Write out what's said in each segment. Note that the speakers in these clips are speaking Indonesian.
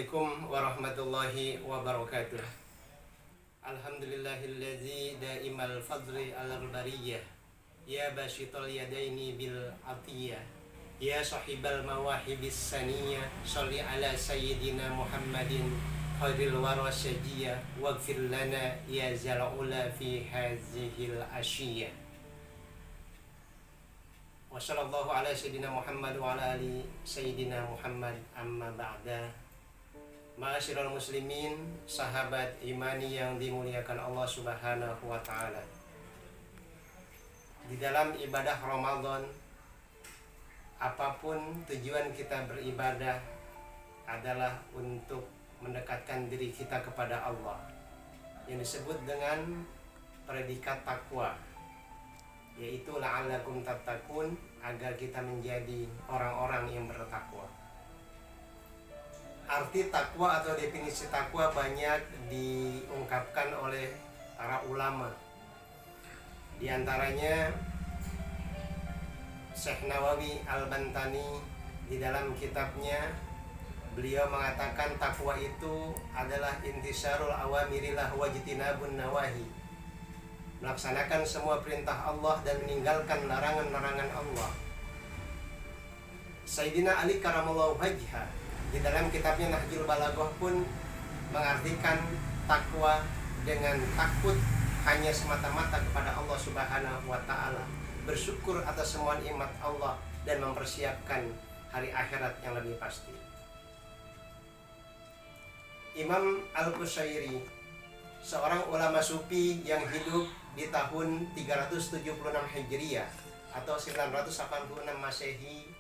Assalamualaikum warahmatullahi wabarakatuh. Alhamdulillahilladzi daimal fadli alal bariyah, ya basyital yadaini bil atiyah, ya sahibal mawahibis saniyah, sholli ala sayyidina Muhammadin khairil wara syajiyah, waghfir lana ya zal ula fi hazihil asyiyah. Wa sallallahu ala sayyidina Muhammad wa ala ali sayyidina Muhammad, amma ba'da. Ma'asyiral muslimin, sahabat imani yang dimuliakan Allah Subhanahu wa taala. Di dalam ibadah Ramadan, apapun tujuan kita beribadah adalah untuk mendekatkan diri kita kepada Allah, yang disebut dengan predikat takwa, yaitu la'allakum tattaqun, agar kita menjadi orang-orang yang bertakwa. Arti takwa atau definisi takwa banyak diungkapkan oleh para ulama. Di antaranya Syekh Nawawi Al-Bantani di dalam kitabnya, beliau mengatakan takwa itu adalah intisarul awamirillah wajtinabun nawahi, melaksanakan semua perintah Allah dan meninggalkan larangan-larangan Allah. Sayyidina Ali karamallahu wajhah di dalam kitabnya Nahjul Balaghah pun mengartikan takwa dengan takut hanya semata-mata kepada Allah Subhanahu wa taala, bersyukur atas semua nikmat Allah dan mempersiapkan hari akhirat yang lebih pasti. Imam Al-Qushairi, seorang ulama sufi yang hidup di tahun 376 Hijriah atau 986 Masehi,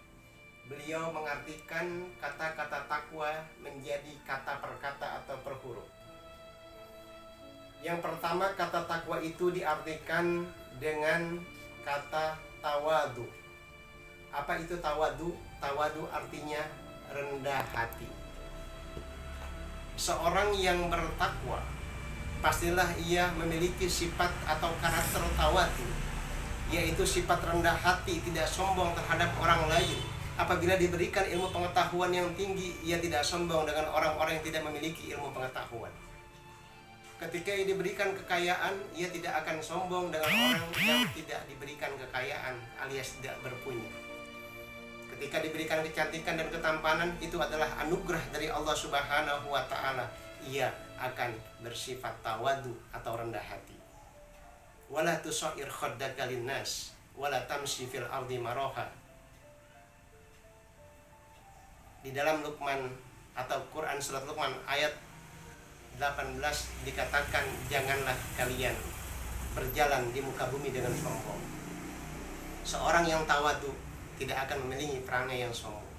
beliau mengartikan kata-kata takwa menjadi kata per kata atau per huruf. Yang pertama, kata takwa itu diartikan dengan kata tawadu. Apa itu tawadu? Tawadu artinya rendah hati. Seorang yang bertakwa pastilah ia memiliki sifat atau karakter tawadu, yaitu sifat rendah hati, tidak sombong terhadap orang lain. Apabila diberikan ilmu pengetahuan yang tinggi, ia tidak sombong dengan orang-orang yang tidak memiliki ilmu pengetahuan. Ketika ia diberikan kekayaan, ia tidak akan sombong dengan orang yang tidak diberikan kekayaan alias tidak berpunya. Ketika diberikan kecantikan dan ketampanan, itu adalah anugerah dari Allah Subhanahu wa taala, ia akan bersifat tawadu atau rendah hati. Wala tusair khaddaka linnas wala tamshi fil ardi maraha. Di dalam Luqman atau Quran surat Luqman ayat 18 dikatakan, janganlah kalian berjalan di muka bumi dengan sombong. Seorang yang tawadu tidak akan memiliki perangai yang sombong.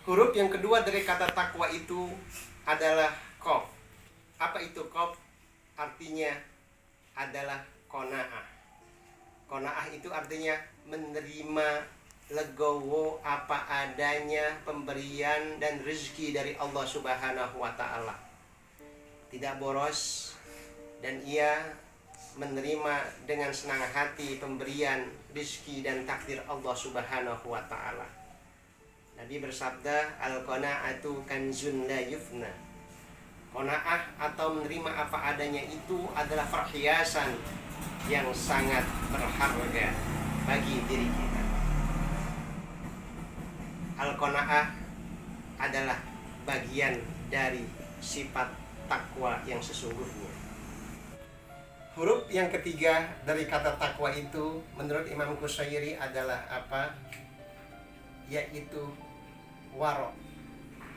Huruf yang kedua dari kata takwa itu adalah qaf. Apa itu qaf? Artinya adalah qanaah. Qanaah itu artinya menerima legowo apa adanya pemberian dan rezeki dari Allah Subhanahu wa taala. Tidak boros, dan ia menerima dengan senang hati pemberian, rezeki dan takdir Allah Subhanahu wa taala. Nabi bersabda, al-qanaatu kanzun la yufna. Qanaah atau menerima apa adanya itu adalah perhiasan yang sangat berharga bagi diri kita. Al-qanaah adalah bagian dari sifat takwa yang sesungguhnya. Huruf yang ketiga dari kata takwa itu menurut Imam Qushairi adalah apa? Yaitu waro.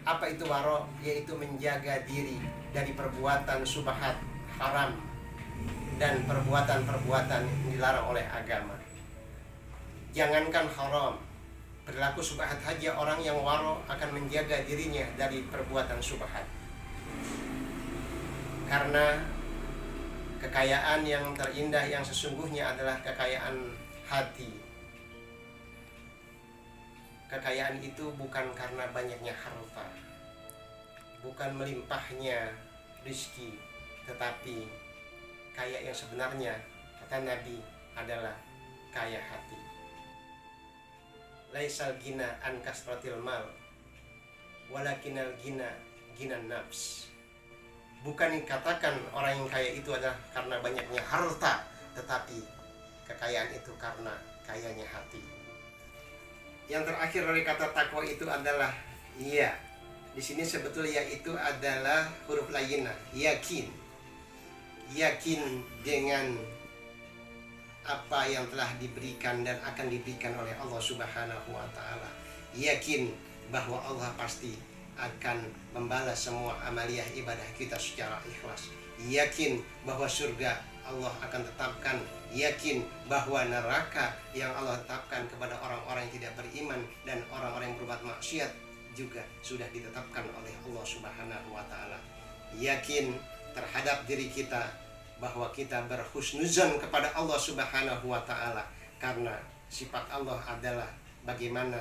Apa itu waro? Yaitu menjaga diri dari perbuatan syubhat, haram, dan perbuatan-perbuatan yang dilarang oleh agama. Jangankan haram, perilaku syubhat saja orang yang waro akan menjaga dirinya dari perbuatan syubhat. Karena kekayaan yang terindah yang sesungguhnya adalah kekayaan hati. Kekayaan itu bukan karena banyaknya harta, bukan melimpahnya rezeki, tetapi kaya yang sebenarnya, kata Nabi, adalah kaya hati. Laisal gina an kasratil mal walakinal gina ginan nafs. Bukan dikatakan orang yang kaya itu adalah karena banyaknya harta, tetapi kekayaan itu karena kayanya hati. Yang terakhir dari kata takwa itu adalah iya. Di sini sebetulnya itu adalah huruf layyinah, yakin. Yakin dengan apa yang telah diberikan dan akan diberikan oleh Allah Subhanahu wa taala. Yakin bahwa Allah pasti akan membalas semua amaliyah ibadah kita secara ikhlas. Yakin bahwa surga Allah akan tetapkan. Yakin bahwa neraka yang Allah tetapkan kepada orang-orang yang tidak beriman dan orang-orang yang berbuat maksiat juga sudah ditetapkan oleh Allah Subhanahu wa taala. Yakin terhadap diri kita bahwa kita berhusnuzon kepada Allah Subhanahu wa taala, karena sifat Allah adalah bagaimana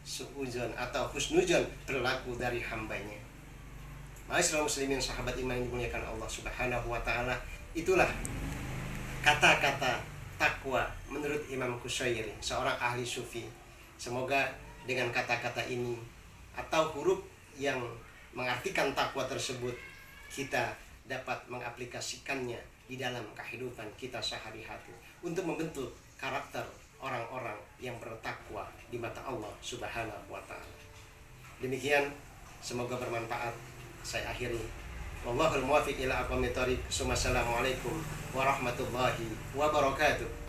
suuzon atau husnuzon berlaku dari hambanya. Ma'asyiral muslimin, sahabat iman yang dimuliakan Allah Subhanahu wa taala, itulah kata-kata takwa menurut Imam Qushairi, seorang ahli sufi. Semoga dengan kata-kata ini atau huruf yang mengartikan takwa tersebut, kita dapat mengaplikasikannya di dalam kehidupan kita sehari-hari untuk membentuk karakter orang-orang yang bertakwa di mata Allah Subhanahu wa taala. Demikian, semoga bermanfaat. Saya akhiri. Wallahul muwaffiq ila aqwamit thoriq. Wassalamualaikum warahmatullahi wabarakatuh.